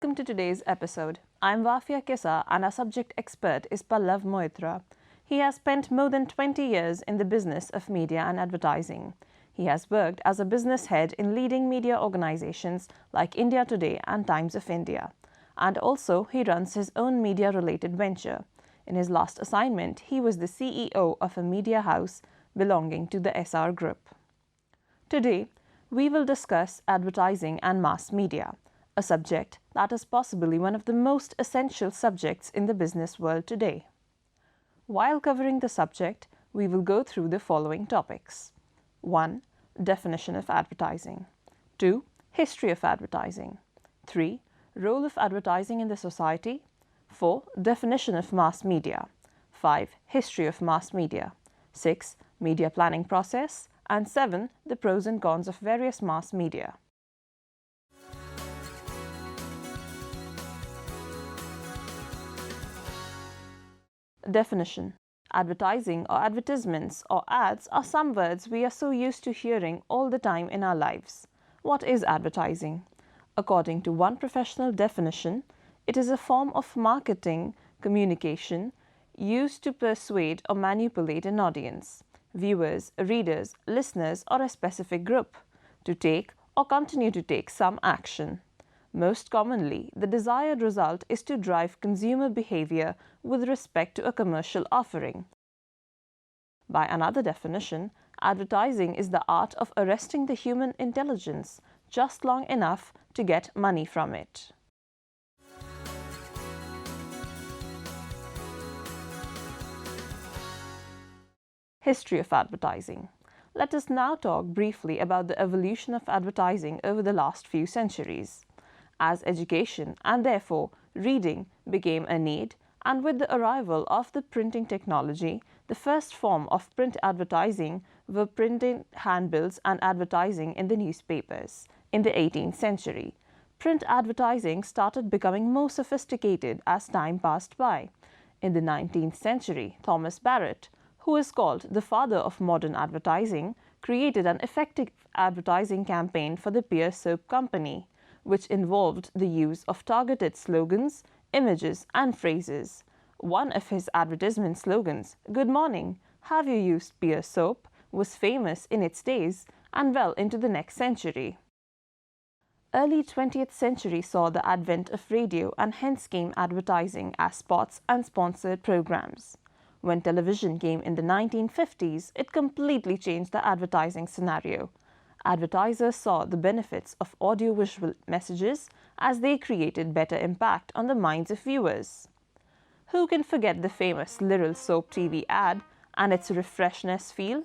Welcome to today's episode. I'm Wafia Kissa and our subject expert is Pallav Moitra. He has spent more than 20 years in the business of media and advertising. He has worked as a business head in leading media organizations like India Today and Times of India. And also, he runs his own media-related venture. In his last assignment, he was the CEO of a media house belonging to the SR Group. Today, we will discuss advertising and mass media, a subject that is possibly one of the most essential subjects in the business world today. While covering the subject, we will go through the following topics. 1. Definition of advertising. 2. History of advertising. 3. Role of advertising in the society. 4. Definition of mass media. 5. History of mass media. 6. Media planning process. And 7. The pros and cons of various mass media. Definition. Advertising or advertisements or ads are some words we are so used to hearing all the time in our lives. What is advertising? According to one professional definition, it is a form of marketing communication used to persuade or manipulate an audience, viewers, readers, listeners, or a specific group to take or continue to take some action. Most commonly, the desired result is to drive consumer behavior with respect to a commercial offering. By another definition, advertising is the art of arresting the human intelligence just long enough to get money from it. History of advertising. Let us now talk briefly about the evolution of advertising over the last few centuries. As education and therefore reading became a need, and with the arrival of the printing technology, the first form of print advertising were printed handbills and advertising in the newspapers. In the 18th century, print advertising started becoming more sophisticated as time passed by. In the 19th century, Thomas Barrett, who is called the father of modern advertising, created an effective advertising campaign for the Pears Soap Company, which involved the use of targeted slogans, images, and phrases. One of his advertisement slogans, "Good morning, have you used Pears soap?" was famous in its days and well into the next century. Early 20th century saw the advent of radio, and hence came advertising as spots and sponsored programs. When television came in the 1950s, it completely changed the advertising scenario. Advertisers saw the benefits of audiovisual messages as they created better impact on the minds of viewers. Who can forget the famous Literal Soap TV ad and its refreshness feel?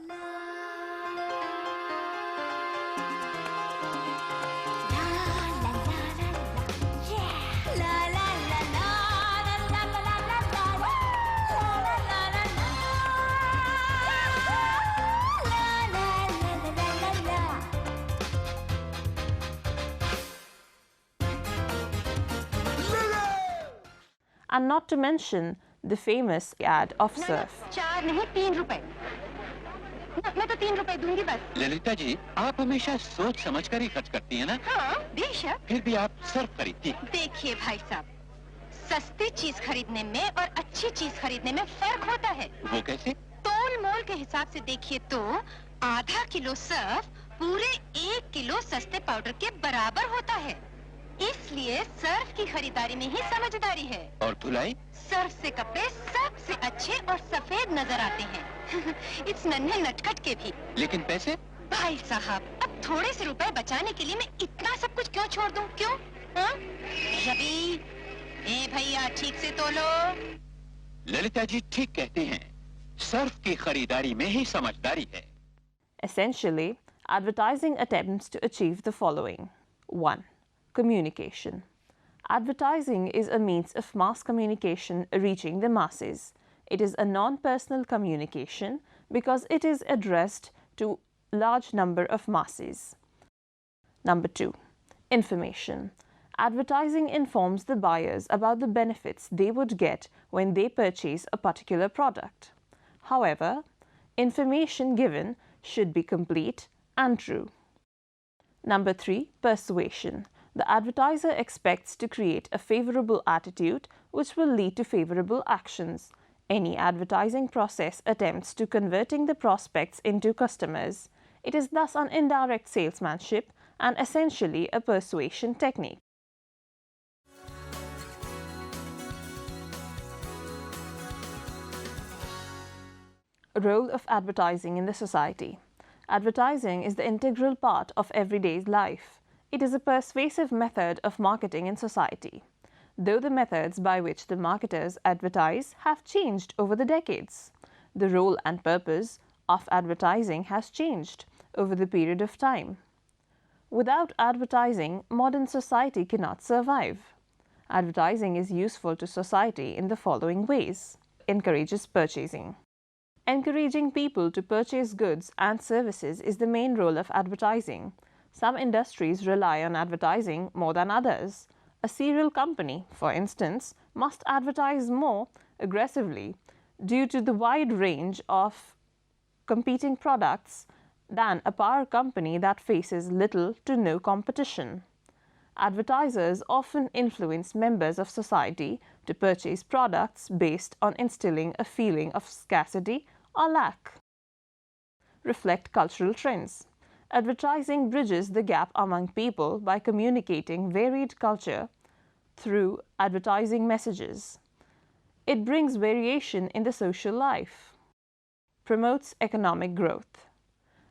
And not to mention the famous ad of Surf. चार नहीं 3 रुपए मैं तो 3 रुपए दूंगी बस। ललिता जी, आप हमेशा सोच समझ कर ही खर्च करती हैं ना? हाँ, बेशक। फिर भी आप सर्फ खरीदती। देखिए भाई साहब, सस्ती चीज खरीदने में और अच्छी चीज खरीदने में फर्क होता है। वो कैसे? तोल मोल के हिसाब से देखिए तो आधा किलो सर्फ पूरे 1 किलो सस्ते पाउडर के बराबर होता है। इसलिए सर्फ की खरीदारी में ही समझदारी है। और धुलाई? सर्फ से कपड़े सबसे अच्छे और सफेद नजर आते हैं। इस नन्हे नटखट के भी। लेकिन पैसे? भाई साहब, अब थोड़े से रुपए बचाने के लिए मैं इतना सब कुछ क्यों छोड़ दूं? क्यों? हाँ? रवि, ए भैया ठीक से तोलो। ललिता जी ठीक कहते हैं, सर्फ की खरीदारी में ही समझदारी है। Essentially, advertising attempts to achieve the following. 1. Communication. Advertising is a means of mass communication reaching the masses. It is a non-personal communication because it is addressed to large number of masses. Number 2. Information. Advertising informs the buyers about the benefits they would get when they purchase a particular product. However, information given should be complete and true. Number 3. Persuasion. The advertiser expects to create a favorable attitude which will lead to favorable actions. Any advertising process attempts to converting the prospects into customers. It is thus an indirect salesmanship and essentially a persuasion technique. Role of advertising in the society. Advertising is the integral part of everyday life. It is a persuasive method of marketing in society, though the methods by which the marketers advertise have changed over the decades. The role and purpose of advertising has changed over the period of time. Without advertising, modern society cannot survive. Advertising is useful to society in the following ways. Encourages purchasing. Encouraging people to purchase goods and services is the main role of advertising. Some industries rely on advertising more than others. A cereal company, for instance, must advertise more aggressively due to the wide range of competing products than a power company that faces little to no competition. Advertisers often influence members of society to purchase products based on instilling a feeling of scarcity or lack. Reflect cultural trends. Advertising bridges the gap among people by communicating varied culture through advertising messages. It brings variation in the social life. Promotes economic growth.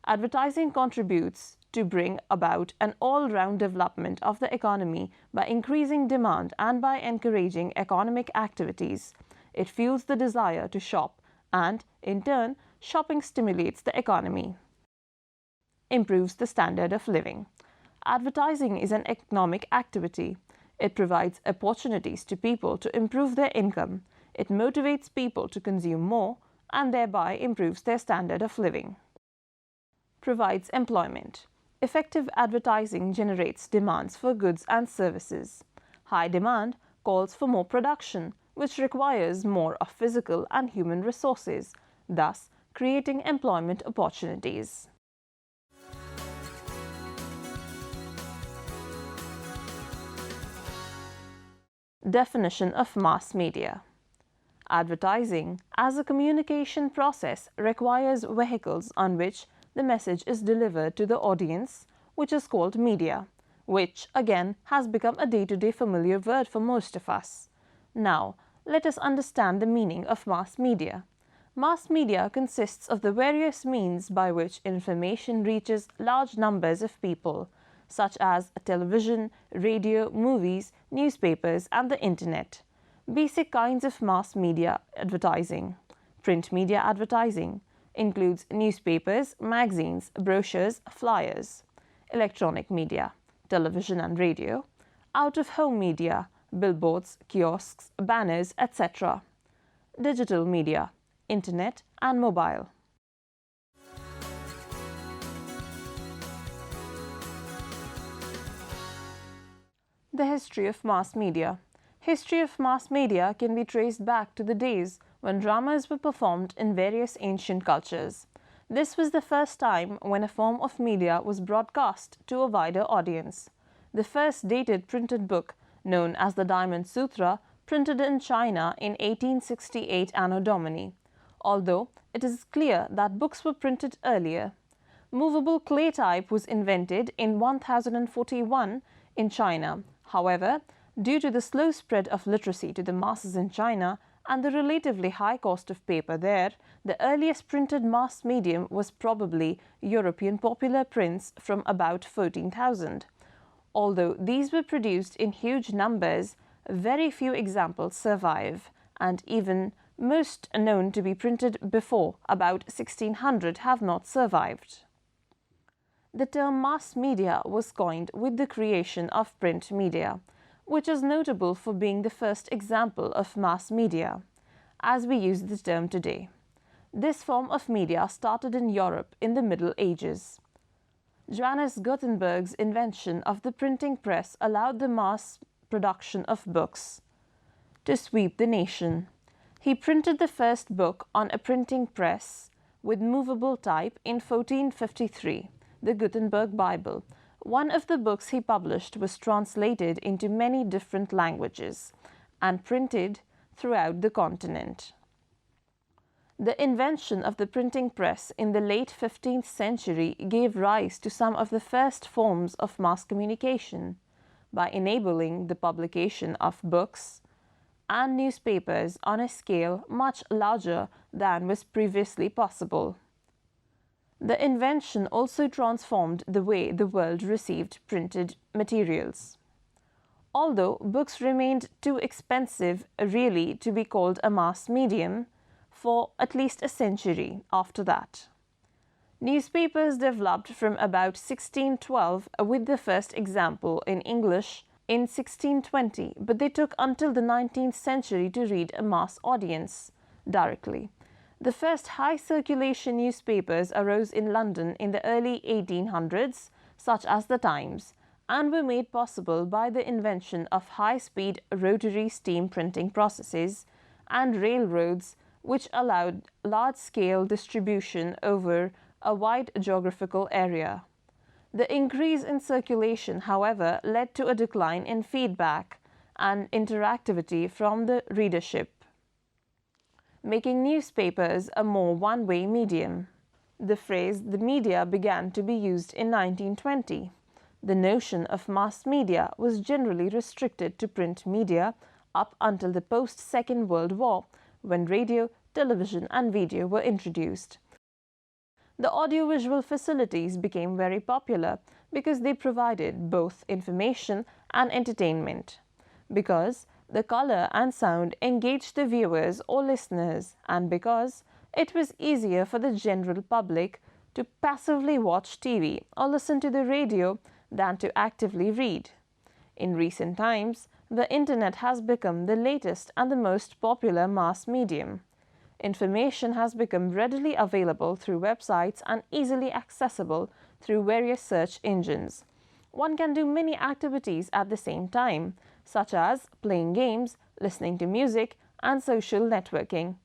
Advertising contributes to bring about an all-round development of the economy by increasing demand and by encouraging economic activities. It fuels the desire to shop and, in turn, shopping stimulates the economy. Improves the standard of living. Advertising is an economic activity. It provides opportunities to people to improve their income. It motivates people to consume more and thereby improves their standard of living. Provides employment. Effective advertising generates demands for goods and services. High demand calls for more production, which requires more of physical and human resources, thus creating employment opportunities. Definition of mass media. Advertising, as a communication process, requires vehicles on which the message is delivered to the audience, which is called media, which, again, has become a day-to-day familiar word for most of us. Now, let us understand the meaning of mass media. Mass media consists of the various means by which information reaches large numbers of people, such as television, radio, movies, newspapers, and the internet. Basic kinds of mass media advertising. Print media advertising includes newspapers, magazines, brochures, flyers. Electronic media, television and radio. Out-of-home media, billboards, kiosks, banners, etc. Digital media, internet and mobile. The history of mass media. History of mass media can be traced back to the days when dramas were performed in various ancient cultures. This was the first time when a form of media was broadcast to a wider audience. The first dated printed book, known as the Diamond Sutra, printed in China in 1868 Anno Domini, although it is clear that books were printed earlier. Movable clay type was invented in 1041 in China. However, due to the slow spread of literacy to the masses in China and the relatively high cost of paper there, the earliest printed mass medium was probably European popular prints from about 14,000. Although these were produced in huge numbers, very few examples survive, and even most known to be printed before about 1600 have not survived. The term mass media was coined with the creation of print media, which is notable for being the first example of mass media, as we use the term today. This form of media started in Europe in the Middle Ages. Johannes Gutenberg's invention of the printing press allowed the mass production of books to sweep the nation. He printed the first book on a printing press with movable type in 1453, the Gutenberg Bible, One of the books he published was translated into many different languages and printed throughout the continent. The invention of the printing press in the late 15th century gave rise to some of the first forms of mass communication by enabling the publication of books and newspapers on a scale much larger than was previously possible. The invention also transformed the way the world received printed materials. Although books remained too expensive really to be called a mass medium for at least a century after that. Newspapers developed from about 1612 with the first example in English in 1620, but they took until the 19th century to reach a mass audience directly. The first high circulation newspapers arose in London in the early 1800s, such as the Times, and were made possible by the invention of high-speed rotary steam printing processes and railroads, which allowed large-scale distribution over a wide geographical area. The increase in circulation, however, led to a decline in feedback and interactivity from the readership, making newspapers a more one-way medium. The phrase "the media" began to be used in 1920. The notion of mass media was generally restricted to print media up until the post-Second World War, when radio, television and video were introduced. The audiovisual facilities became very popular because they provided both information and entertainment. Because the color and sound engaged the viewers or listeners, and because it was easier for the general public to passively watch TV or listen to the radio than to actively read. In recent times, the internet has become the latest and the most popular mass medium. Information has become readily available through websites and easily accessible through various search engines. One can do many activities at the same time, such as playing games, listening to music, and social networking,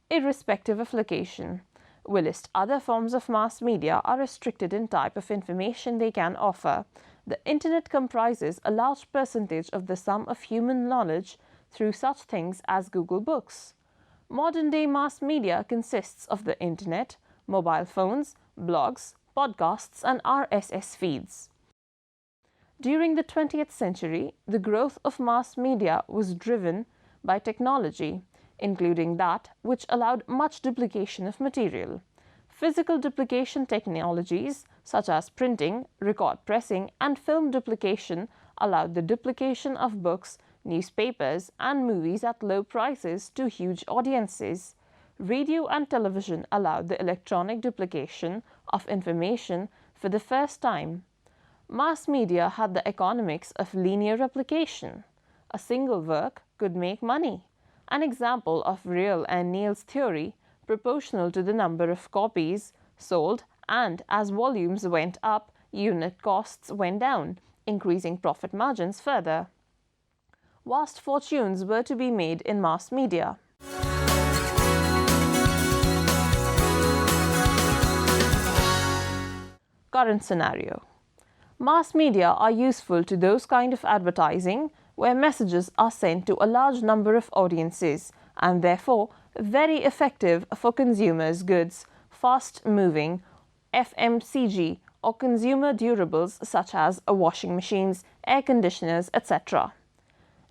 irrespective of location. Whilst other forms of mass media are restricted in type of information they can offer, the internet comprises a large percentage of the sum of human knowledge through such things as Google Books. Modern-day mass media consists of the internet, mobile phones, blogs, podcasts, and RSS feeds. During the 20th century, the growth of mass media was driven by technology, including that which allowed much duplication of material. Physical duplication technologies such as printing, record pressing, and film duplication allowed the duplication of books, newspapers, and movies at low prices to huge audiences. Radio and television allowed the electronic duplication of information for the first time. Mass media had the economics of linear replication. A single work could make money. An example of Real and Neal's theory, proportional to the number of copies sold, and as volumes went up, unit costs went down, increasing profit margins further. Vast fortunes were to be made in mass media. Current scenario. Mass media are useful to those kind of advertising where messages are sent to a large number of audiences and therefore very effective for consumers' goods, fast-moving FMCG or consumer durables such as washing machines, air conditioners, etc.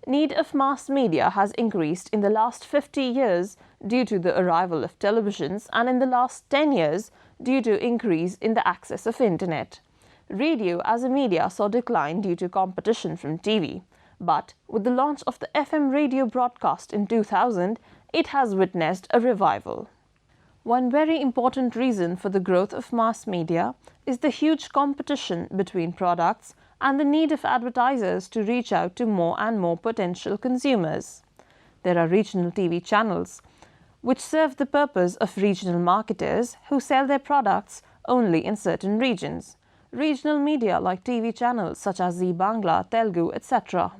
Need of mass media has increased in the last 50 years due to the arrival of televisions and in the last 10 years due to increase in the access of internet. Radio as a media saw decline due to competition from TV, but with the launch of the FM radio broadcast in 2000, it has witnessed a revival. One very important reason for the growth of mass media is the huge competition between products and the need of advertisers to reach out to more and more potential consumers. There are regional TV channels, which serve the purpose of regional marketers who sell their products only in certain regions. Regional media like TV channels such as Zee Bangla, Telugu, etc.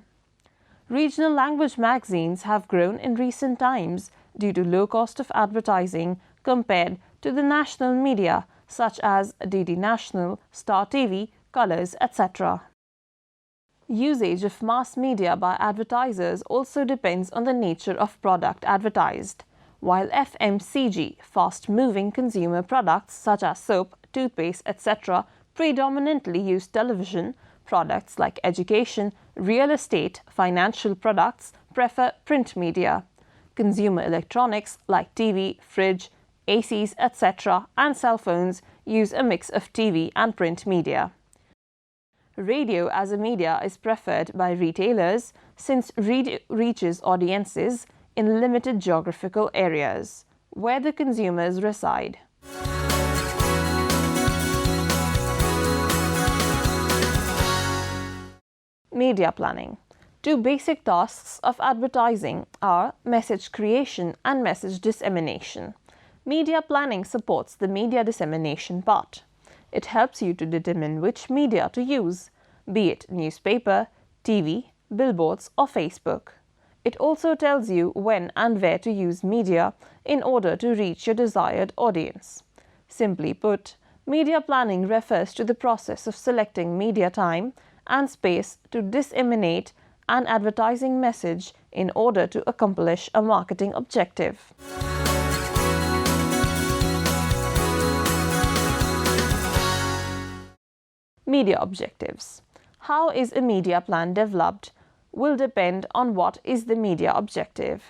Regional language magazines have grown in recent times due to low cost of advertising compared to the national media such as DD National, Star TV, colors, etc. Usage of mass media by advertisers also depends on the nature of product advertised. While FMCG, fast-moving consumer products such as soap, toothpaste, etc., predominantly use television, products like education, real estate, financial products prefer print media. Consumer electronics like TV, fridge, ACs, etc., and cell phones use a mix of TV and print media. Radio as a media is preferred by retailers since radio reaches audiences in limited geographical areas where the consumers reside. Media planning. Two basic tasks of advertising are message creation and message dissemination. Media planning supports the media dissemination part. It helps you to determine which media to use, be it newspaper, TV, billboards, or Facebook. It also tells you when and where to use media in order to reach your desired audience. Simply put, media planning refers to the process of selecting media time and space to disseminate an advertising message in order to accomplish a marketing objective. Media objectives. How is a media plan developed will depend on what is the media objective.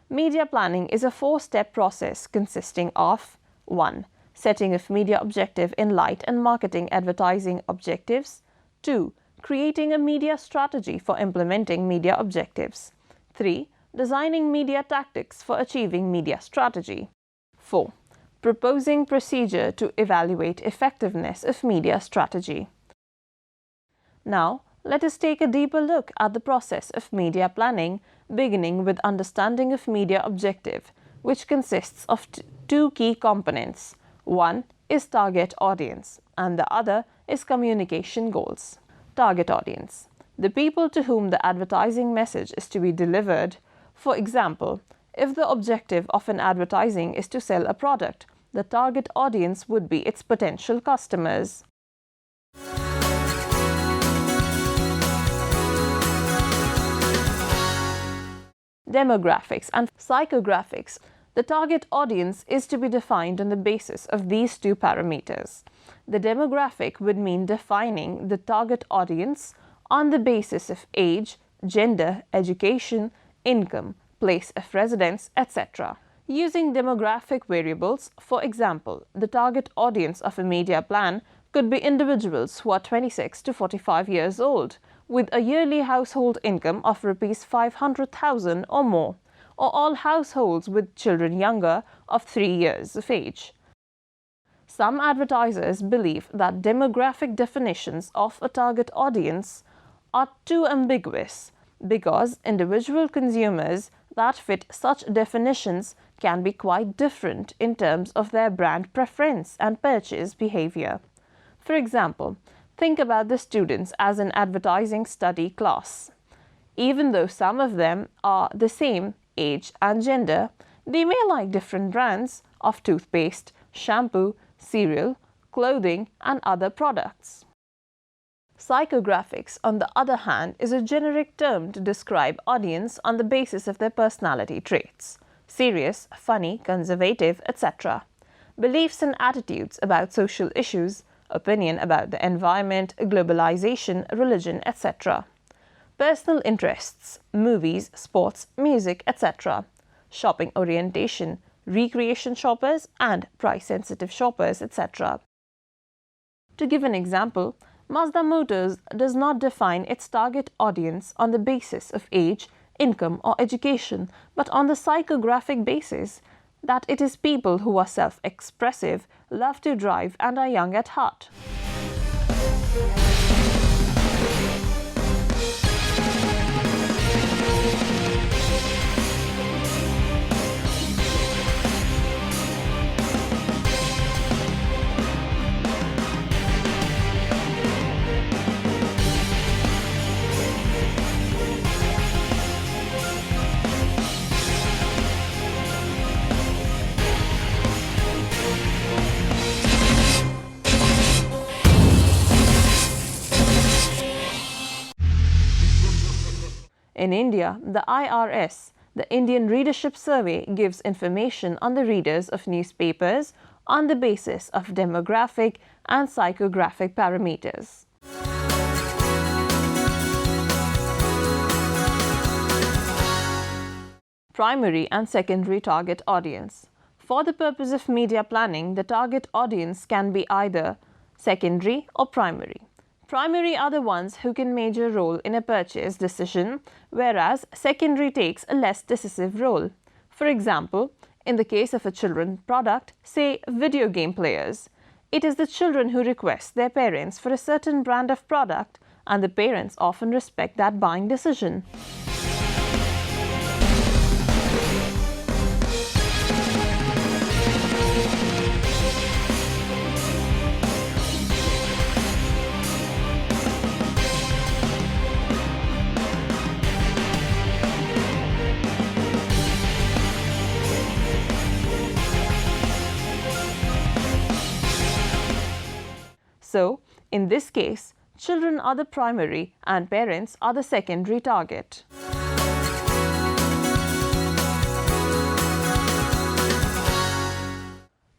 Media planning is a four-step process consisting of 1. Setting of media objective in light and marketing advertising objectives. 2. Creating a media strategy for implementing media objectives. 3. Designing media tactics for achieving media strategy. 4. Proposing procedure to evaluate effectiveness of media strategy. Now, let us take a deeper look at the process of media planning, beginning with understanding of media objective, which consists of two key components. One is target audience, and the other is communication goals. Target audience. The people to whom the advertising message is to be delivered. For example, if the objective of an advertising is to sell a product, the target audience would be its potential customers. Demographics and psychographics. The target audience is to be defined on the basis of these two parameters. The demographic would mean defining the target audience on the basis of age, gender, education, income, place of residence, etc. Using demographic variables, for example, the target audience of a media plan could be individuals who are 26 to 45 years old, with a yearly household income of Rs 500,000 or more, or all households with children younger of 3 years of age. Some advertisers believe that demographic definitions of a target audience are too ambiguous because individual consumers that fit such definitions can be quite different in terms of their brand preference and purchase behavior. For example, think about the students as an advertising study class. Even though some of them are the same age and gender, they may like different brands of toothpaste, shampoo, cereal, clothing, and other products. Psychographics, on the other hand, is a generic term to describe audience on the basis of their personality traits: serious, funny, conservative, etc. Beliefs and attitudes about social issues, opinion about the environment, globalization, religion, etc. Personal interests, movies, sports, music, etc. Shopping orientation, recreation shoppers and price-sensitive shoppers, etc. To give an example, Mazda Motors does not define its target audience on the basis of age, income or education, but on the psychographic basis that it is people who are self-expressive, love to drive and are young at heart. In India, the IRS, the Indian Readership Survey, gives information on the readers of newspapers on the basis of demographic and psychographic parameters. Primary and secondary target audience. For the purpose of media planning, the target audience can be either secondary or primary. Primary are the ones who can major role in a purchase decision, whereas secondary takes a less decisive role. For example, in the case of a children's product, say video game players, it is the children who request their parents for a certain brand of product, and the parents often respect that buying decision. So, in this case, children are the primary and parents are the secondary target.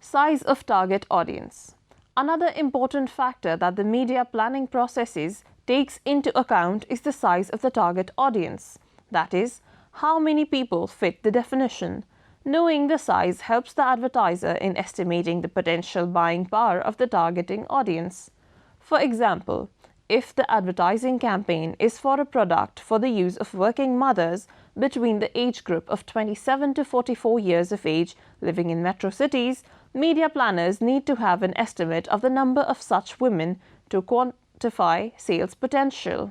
Size of target audience. Another important factor that the media planning processes takes into account is the size of the target audience. That is, how many people fit the definition. Knowing the size helps the advertiser in estimating the potential buying power of the targeting audience. For example, if the advertising campaign is for a product for the use of working mothers between the age group of 27 to 44 years of age living in metro cities, media planners need to have an estimate of the number of such women to quantify sales potential.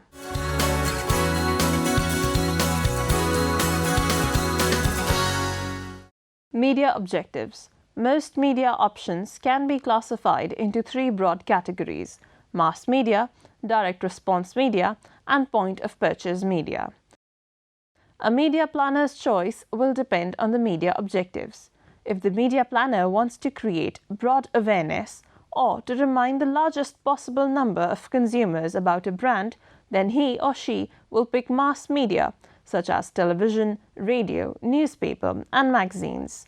Media objectives. Most media options can be classified into three broad categories: mass media, direct response media, and point of purchase media. A media planner's choice will depend on the media objectives. If the media planner wants to create broad awareness or to remind the largest possible number of consumers about a brand, then he or she will pick mass media such as television, radio, newspaper, and magazines.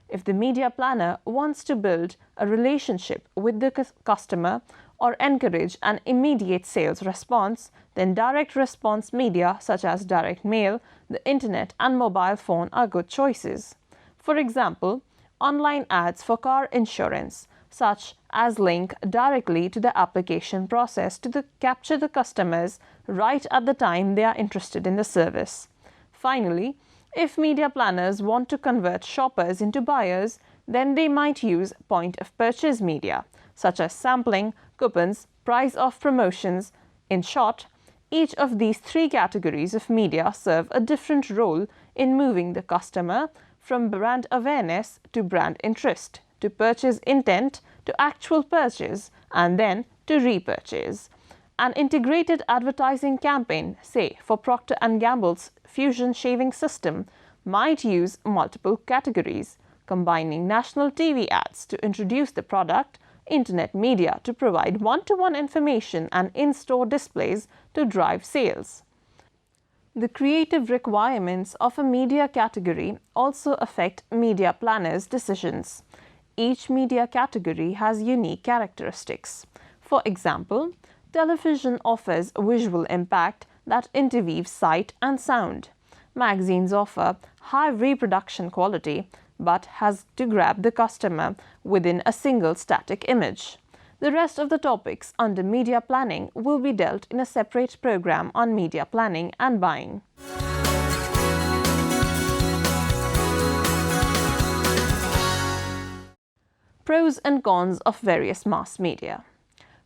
If the media planner wants to build a relationship with the customer or encourage an immediate sales response, then direct response media such as direct mail, the internet, and mobile phone are good choices. For example, online ads for car insurance, such as link directly to the application process to capture the customers right at the time they are interested in the service. Finally, if media planners want to convert shoppers into buyers, then they might use point of purchase media, such as sampling, coupons, price off promotions. In short, each of these three categories of media serve a different role in moving the customer from brand awareness to brand interest, to purchase intent, to actual purchase, and then to repurchase. An integrated advertising campaign, say for Procter & Gamble's Fusion shaving system, might use multiple categories, combining national TV ads to introduce the product, internet media to provide one-to-one information, and in-store displays to drive sales. The creative requirements of a media category also affect media planners' decisions. Each media category has unique characteristics. For example, television offers visual impact that interweaves sight and sound. Magazines offer high reproduction quality but has to grab the customer within a single static image. The rest of the topics under media planning will be dealt in a separate program on media planning and buying. Pros and cons of various mass media.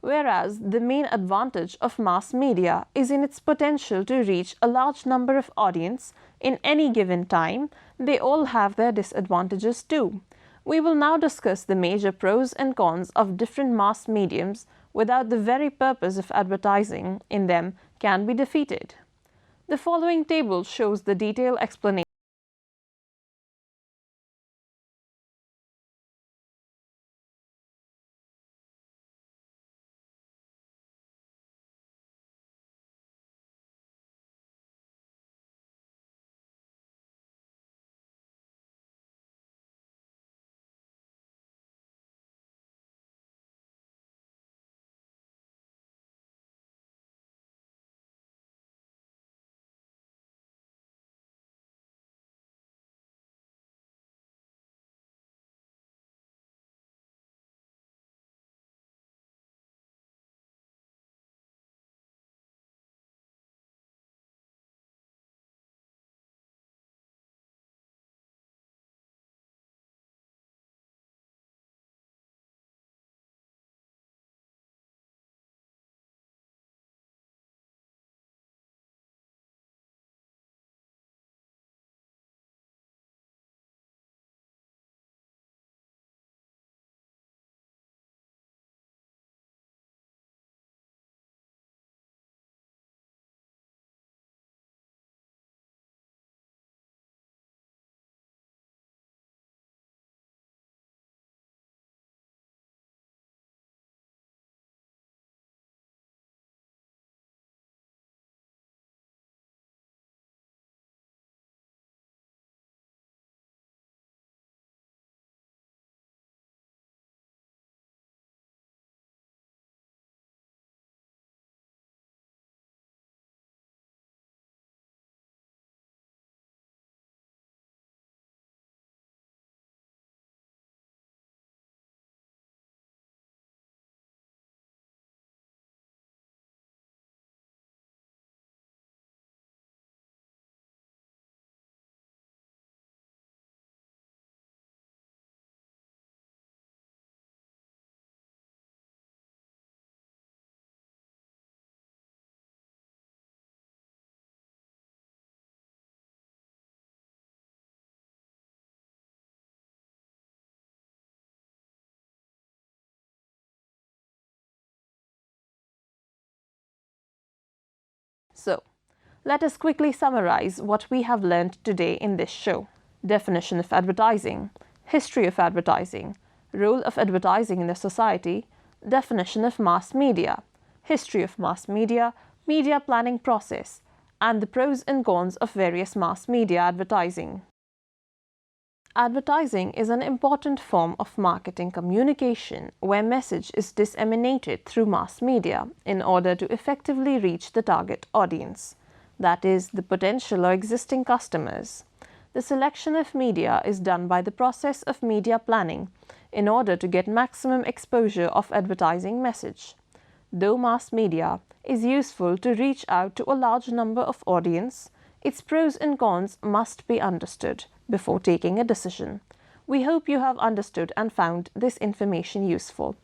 Whereas the main advantage of mass media is in its potential to reach a large number of audience in any given time, they all have their disadvantages too. We will now discuss the major pros and cons of different mass mediums without the very purpose of advertising in them can be defeated. The following table shows the detailed explanation Let us quickly summarize what we have learned today in this show. Definition of advertising, history of advertising, role of advertising in the society, definition of mass media, history of mass media, media planning process, and the pros and cons of various mass media advertising. Advertising is an important form of marketing communication where message is disseminated through mass media in order to effectively reach the target audience, that is, the potential or existing customers. The selection of media is done by the process of media planning in order to get maximum exposure of advertising message. Though mass media is useful to reach out to a large number of audience, its pros and cons must be understood before taking a decision. We hope you have understood and found this information useful.